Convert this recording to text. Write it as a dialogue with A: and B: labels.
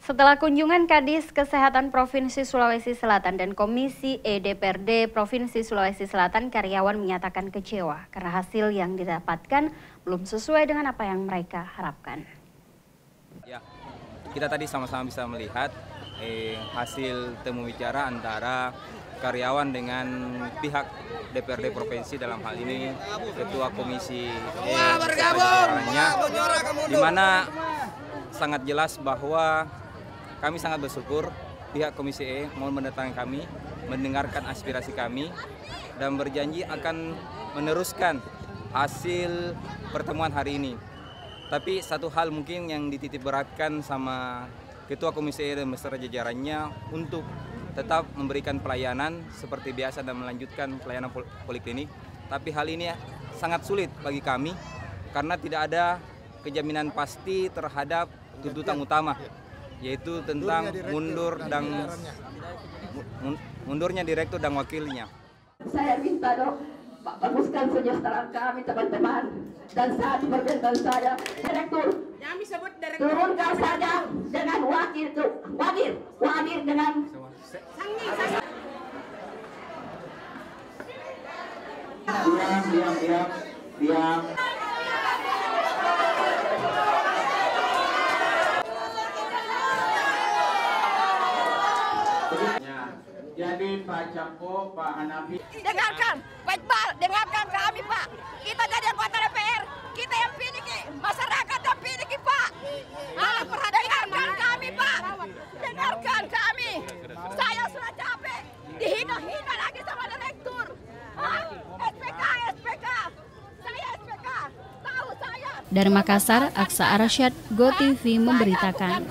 A: Setelah kunjungan Kadis Kesehatan Provinsi Sulawesi Selatan dan Komisi E DPRD Provinsi Sulawesi Selatan, karyawan menyatakan kecewa karena hasil yang didapatkan belum sesuai dengan apa yang mereka harapkan.
B: Ya, kita tadi sama-sama bisa melihat hasil temu bicara antara karyawan dengan pihak DPRD Provinsi, dalam hal ini Ketua Komisi E jajarannya, di mana sangat jelas bahwa kami sangat bersyukur pihak Komisi E mau mendatangi kami, mendengarkan aspirasi kami, dan berjanji akan meneruskan hasil pertemuan hari ini. Tapi satu hal mungkin yang dititip beratkan sama Ketua Komisi E dan beserta jajarannya untuk tetap memberikan pelayanan seperti biasa dan melanjutkan pelayanan poliklinik. Tapi hal ini sangat sulit bagi kami karena tidak ada kejaminan pasti terhadap tuntutan utama, yaitu tentang mundurnya direktur dan wakilnya.
C: Saya minta dong, Pak, baguskan kesejahteraan kami teman-teman, dan saat permintaan saya, direktur turunkan saja dengan wakil dengan diam.
D: Jadi Pak Capo, Pak Hanafi,
C: dengarkan, Pak Iqbal, dengarkan kami Pak. Kita jadi anggota DPR, kita yang pilih, masyarakat yang pilih Pak. Dengarkan kami Pak, dengarkan kami. Saya sudah capek, dihina-hina lagi sama direktur. SPK, saya SPK, tahu saya.
A: Dari Makassar, Aksa Arasyad, GoTV memberitakan.